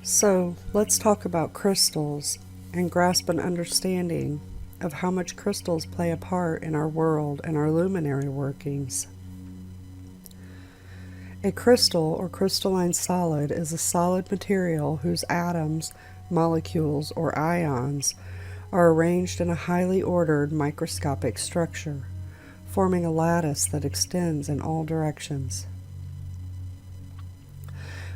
So let's talk about crystals and grasp an understanding of how much crystals play a part in our world and our luminary workings. A crystal or crystalline solid is a solid material whose atoms, molecules, or ions are arranged in a highly ordered microscopic structure, forming a lattice that extends in all directions.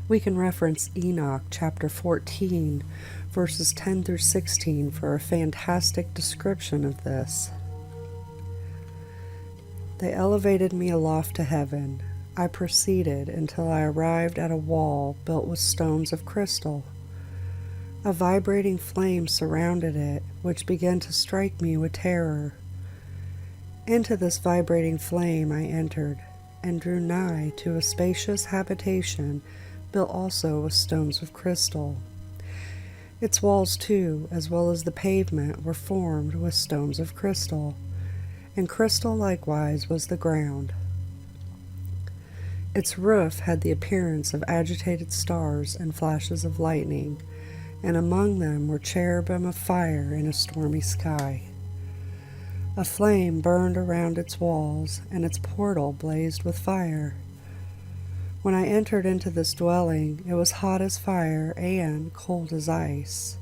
We can reference Enoch chapter 14, verses 10 through 16 for a fantastic description of this. They elevated me aloft to heaven. I proceeded until I arrived at a wall built with stones of crystal. A vibrating flame surrounded it, which began to strike me with terror. Into this vibrating flame I entered, and drew nigh to a spacious habitation built also with stones of crystal. Its walls, too, as well as the pavement, were formed with stones of crystal, and crystal likewise was the ground. Its roof had the appearance of agitated stars and flashes of lightning, and among them were cherubim of fire in a stormy sky. A flame burned around its walls, and its portal blazed with fire. When I entered into this dwelling, it was hot as fire and cold as ice.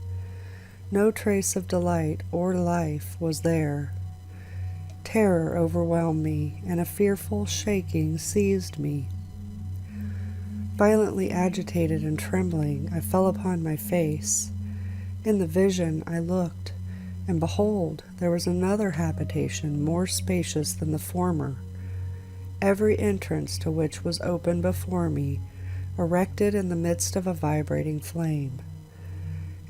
No trace of delight or life was there. Terror overwhelmed me, and a fearful shaking seized me. Violently agitated and trembling, I fell upon my face. In the vision I looked, and behold, there was another habitation more spacious than the former, every entrance to which was open before me, erected in the midst of a vibrating flame.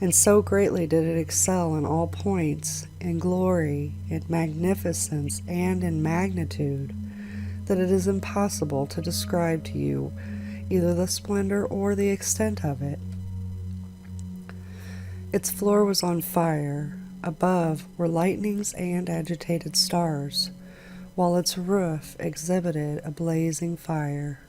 And so greatly did it excel in all points, in glory, in magnificence, and in magnitude, that it is impossible to describe to you either the splendor or the extent of it. Its floor was on fire, above were lightnings and agitated stars, while its roof exhibited a blazing fire.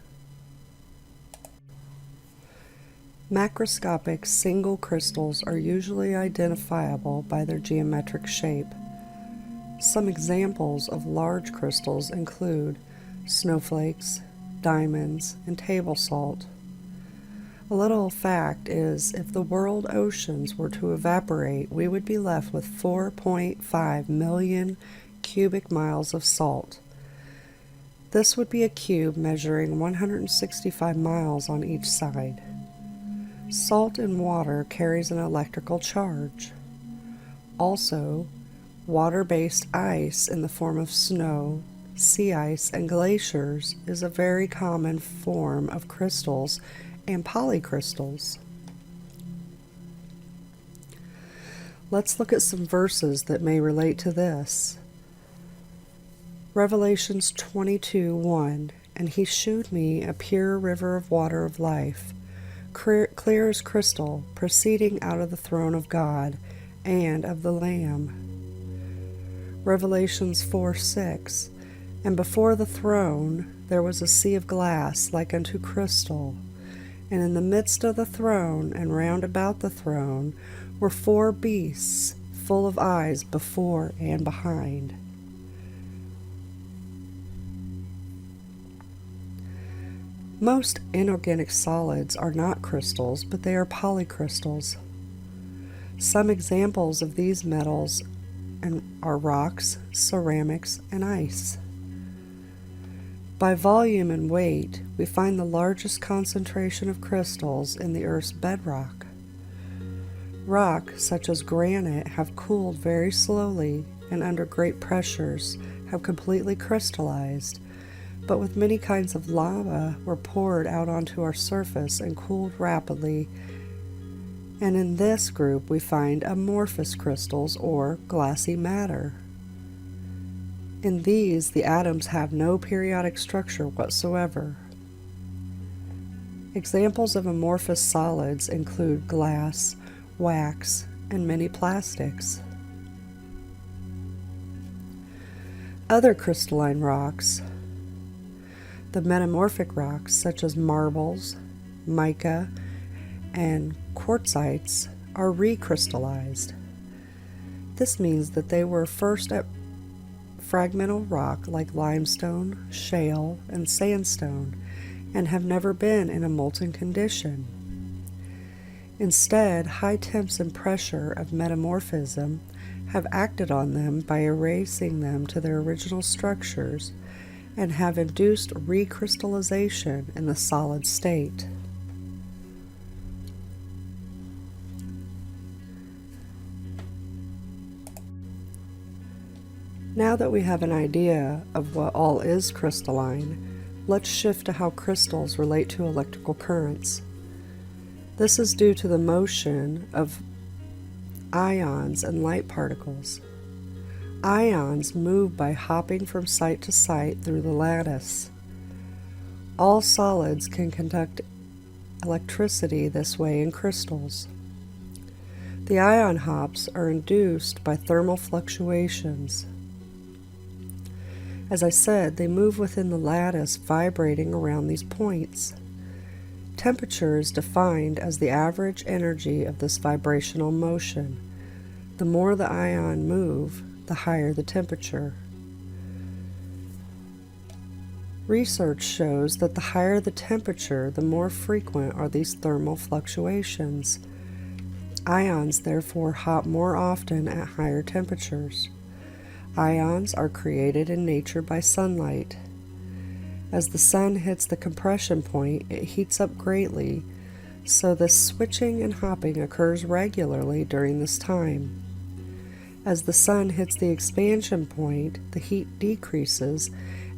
Macroscopic single crystals are usually identifiable by their geometric shape. Some examples of large crystals include snowflakes, diamonds, and table salt. A little fact is, if the world oceans were to evaporate, we would be left with 4.5 million cubic miles of salt. This would be a cube measuring 165 miles on each side. Salt in water carries an electrical charge. Also, water-based ice in the form of snow, sea ice, and glaciers is a very common form of crystals and polycrystals. Let's look at some verses that may relate to this. Revelations 22:1, and he shewed me a pure river of water of life, clear as crystal, proceeding out of the throne of God and of the Lamb. Revelations 4:6, and before the throne there was a sea of glass like unto crystal, and in the midst of the throne and round about the throne were 4 beasts full of eyes before and behind. Most inorganic solids are not crystals, but they are polycrystals. Some examples of these metals are rocks, ceramics, and ice. By volume and weight, we find the largest concentration of crystals in the Earth's bedrock. Rock, such as granite, have cooled very slowly and under great pressures have completely crystallized, but with many kinds of lava were poured out onto our surface and cooled rapidly. And in this group we find amorphous crystals or glassy matter. In these, the atoms have no periodic structure whatsoever. Examples of amorphous solids include glass, wax, and many plastics. Other crystalline rocks. The metamorphic rocks such as marbles, mica, and quartzites are recrystallized. This means that they were first at fragmental rock like limestone, shale, and sandstone, and have never been in a molten condition. Instead, high temps and pressure of metamorphism have acted on them by erasing them to their original structures and have induced recrystallization in the solid state. Now that we have an idea of what all is crystalline, let's shift to how crystals relate to electrical currents. This is due to the motion of ions and light particles. Ions move by hopping from site to site through the lattice. All solids can conduct electricity this way in crystals. The ion hops are induced by thermal fluctuations. As I said, they move within the lattice, vibrating around these points. Temperature is defined as the average energy of this vibrational motion. The more the ion move, the higher the temperature. Research shows that the higher the temperature, the more frequent are these thermal fluctuations. Ions therefore hop more often at higher temperatures. Ions are created in nature by sunlight. As the sun hits the compression point, it heats up greatly, so this switching and hopping occurs regularly during this time. As the sun hits the expansion point, the heat decreases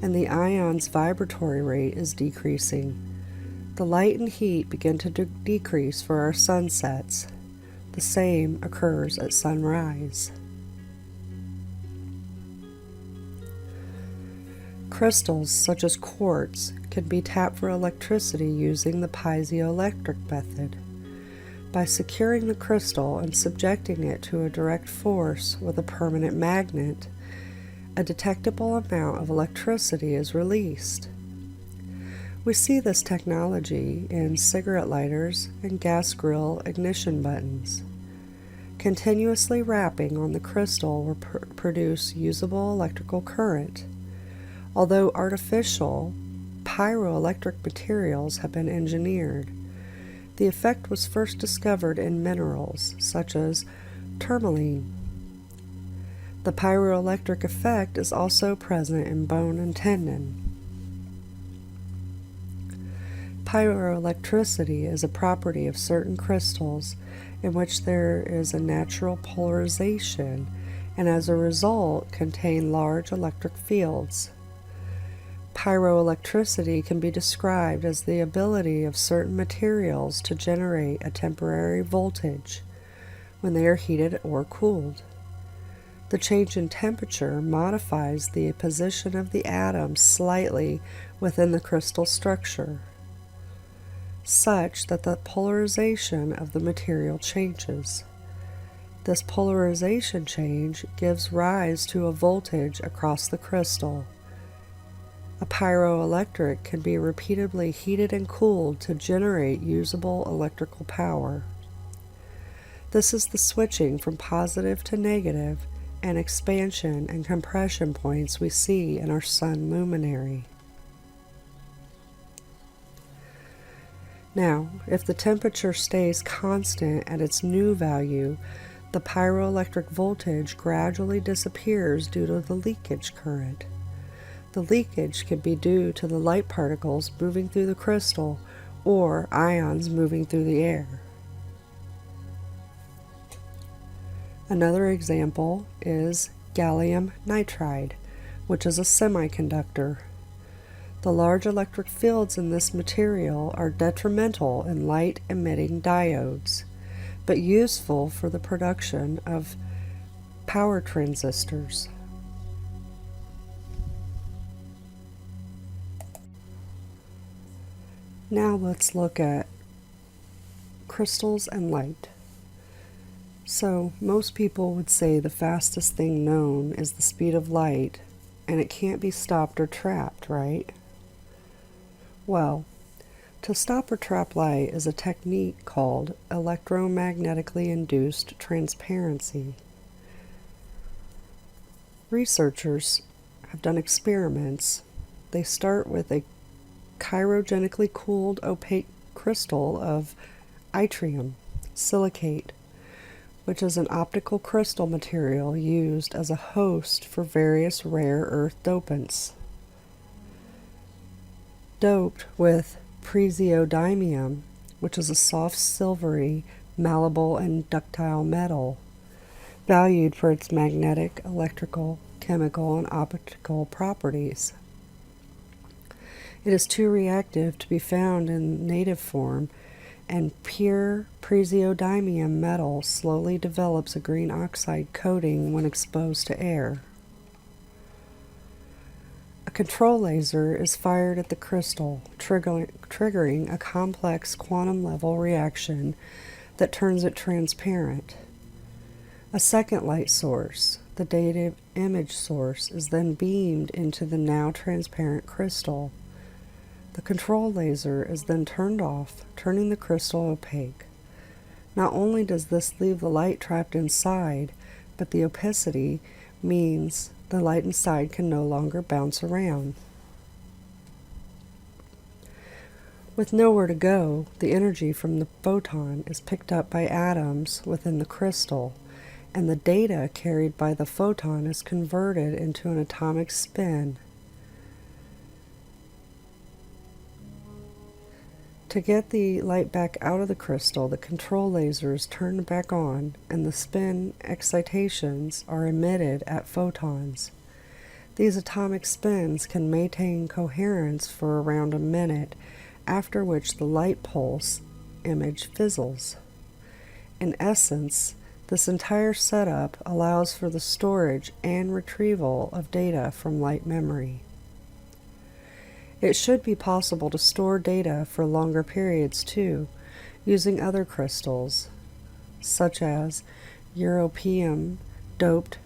and the ion's vibratory rate is decreasing. The light and heat begin to decrease for our sunsets. The same occurs at sunrise. Crystals such as quartz can be tapped for electricity using the piezoelectric method. By securing the crystal and subjecting it to a direct force with a permanent magnet, a detectable amount of electricity is released. We see this technology in cigarette lighters and gas grill ignition buttons. Continuously rapping on the crystal will produce usable electrical current. Although artificial, pyroelectric materials have been engineered. The effect was first discovered in minerals, such as tourmaline. The pyroelectric effect is also present in bone and tendon. Pyroelectricity is a property of certain crystals in which there is a natural polarization and as a result contain large electric fields. Pyroelectricity can be described as the ability of certain materials to generate a temporary voltage when they are heated or cooled. The change in temperature modifies the position of the atoms slightly within the crystal structure, such that the polarization of the material changes. This polarization change gives rise to a voltage across the crystal. A pyroelectric can be repeatedly heated and cooled to generate usable electrical power. This is the switching from positive to negative and expansion and compression points we see in our sun luminary. Now, if the temperature stays constant at its new value, the pyroelectric voltage gradually disappears due to the leakage current. The leakage can be due to the light particles moving through the crystal or ions moving through the air. Another example is gallium nitride, which is a semiconductor. The large electric fields in this material are detrimental in light-emitting diodes, but useful for the production of power transistors. Now let's look at crystals and light. So most people would say the fastest thing known is the speed of light, and it can't be stopped or trapped, right? Well, To stop or trap light is a technique called electromagnetically induced transparency. Researchers have done experiments. They start with a cryogenically cooled opaque crystal of yttrium silicate, which is an optical crystal material used as a host for various rare earth dopants. Doped with praseodymium, which is a soft silvery, malleable, and ductile metal, valued for its magnetic, electrical, chemical, and optical properties. It is too reactive to be found in native form, and pure praseodymium metal slowly develops a green oxide coating when exposed to air. A control laser is fired at the crystal, triggering a complex quantum level reaction that turns it transparent. A second light source, the data image source, is then beamed into the now transparent crystal. The control laser is then turned off, turning the crystal opaque. Not only does this leave the light trapped inside, but the opacity means the light inside can no longer bounce around. With nowhere to go, the energy from the photon is picked up by atoms within the crystal, and the data carried by the photon is converted into an atomic spin. To get the light back out of the crystal, the control laser is turned back on, and the spin excitations are emitted at photons. These atomic spins can maintain coherence for around a minute, after which the light pulse image fizzles. In essence, this entire setup allows for the storage and retrieval of data from light memory. It should be possible to store data for longer periods too, using other crystals, such as europium doped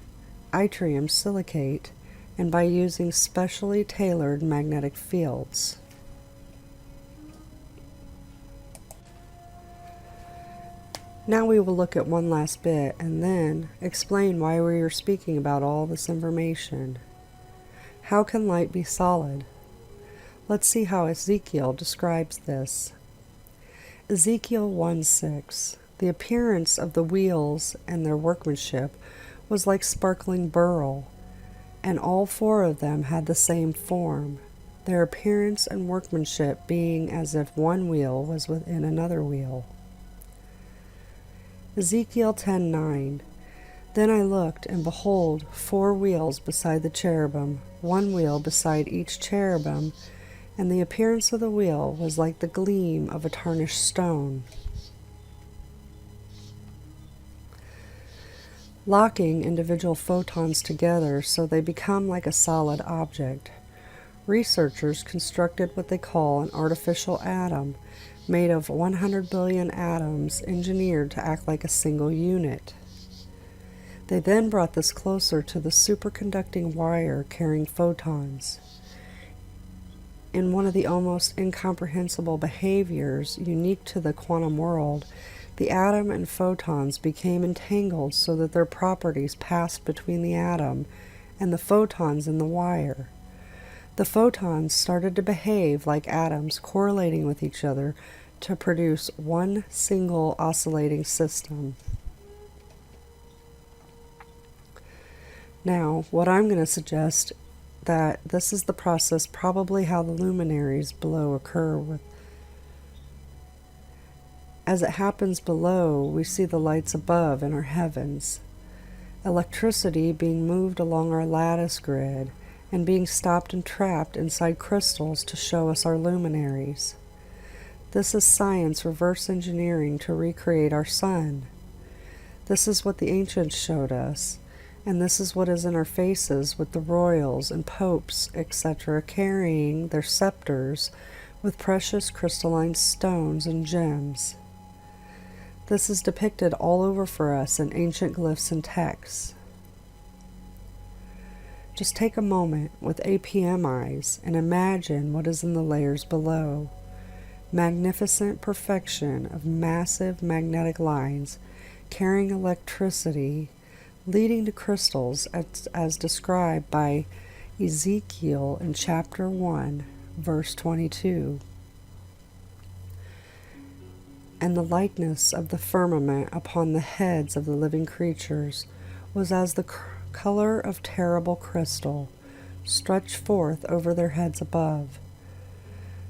yttrium silicate, and by using specially tailored magnetic fields. Now we will look at one last bit and then explain why we are speaking about all this information. How can light be solid? Let's see how Ezekiel describes this. Ezekiel 1:6. The appearance of the wheels and their workmanship was like sparkling beryl, and all four of them had the same form, their appearance and workmanship being as if one wheel was within another wheel. Ezekiel 10:9. Then I looked, and behold, 4 wheels beside the cherubim, 1 wheel beside each cherubim, and the appearance of the wheel was like the gleam of a tarnished stone. Locking individual photons together so they become like a solid object. Researchers constructed what they call an artificial atom, made of 100 billion atoms engineered to act like a single unit. They then brought this closer to the superconducting wire carrying photons. In one of the almost incomprehensible behaviors unique to the quantum world, the atom and photons became entangled so that their properties passed between the atom and the photons in the wire. The photons started to behave like atoms correlating with each other to produce one single oscillating system. Now, what I'm going to suggest that this is the process probably how the luminaries below occur. As it happens below, we see the lights above in our heavens. Electricity being moved along our lattice grid and being stopped and trapped inside crystals to show us our luminaries. This is science reverse engineering to recreate our sun. This is what the ancients showed us. And this is what is in our faces with the royals and popes, etc., carrying their scepters with precious crystalline stones and gems. This is depicted all over for us in ancient glyphs and texts. Just take a moment with APM eyes and imagine what is in the layers below. magnificent perfection of massive magnetic lines carrying electricity leading to crystals as described by Ezekiel in chapter 1, verse 22. And the likeness of the firmament upon the heads of the living creatures was as the color of terrible crystal, stretched forth over their heads above.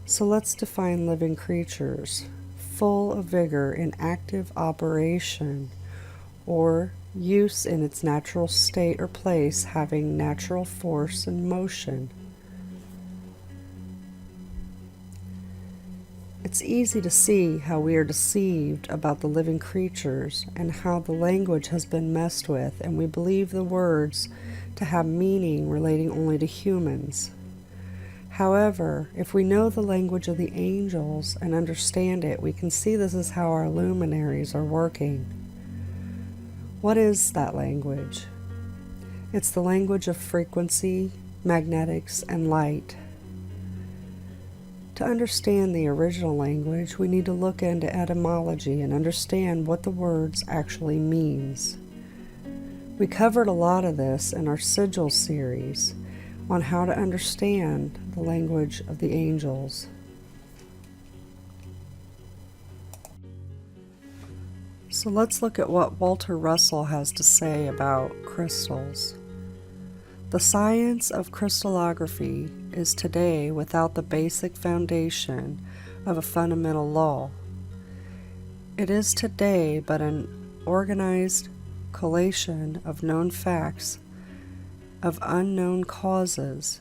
So let's define living creatures: full of vigor in active operation, or use in its natural state or place, having natural force and motion. It's easy to see how we are deceived about the living creatures and how the language has been messed with, and we believe the words to have meaning relating only to humans. However, if we know the language of the angels and understand it, we can see this is how our luminaries are working. What is that language? It's the language of frequency, magnetics, and light. To understand the original language, we need to look into etymology and understand what the words actually means. We covered a lot of this in our Sigil series on how to understand the language of the angels. So let's look at what Walter Russell has to say about crystals. The science of crystallography is today without the basic foundation of a fundamental law. It is today but an organized collation of known facts of unknown causes.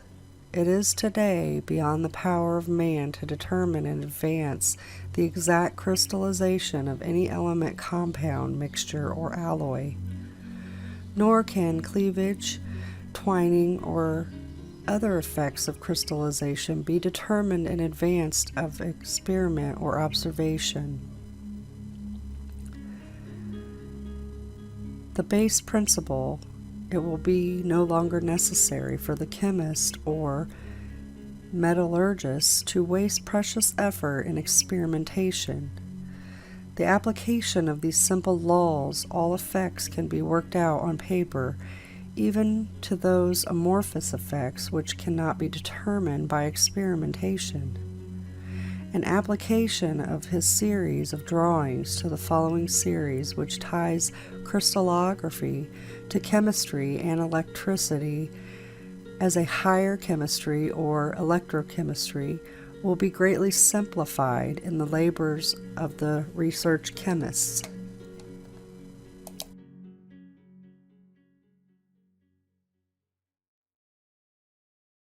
It is today beyond the power of man to determine in advance the exact crystallization of any element, compound, mixture, or alloy. Nor can cleavage, twining, or other effects of crystallization be determined in advance of experiment or observation. The base principle: it will be no longer necessary for the chemist or metallurgist to waste precious effort in experimentation. The application of these simple laws, all effects can be worked out on paper, even to those amorphous effects which cannot be determined by experimentation. An application of his series of drawings to the following series, which ties crystallography to chemistry and electricity as a higher chemistry or electrochemistry, will be greatly simplified in the labors of the research chemists.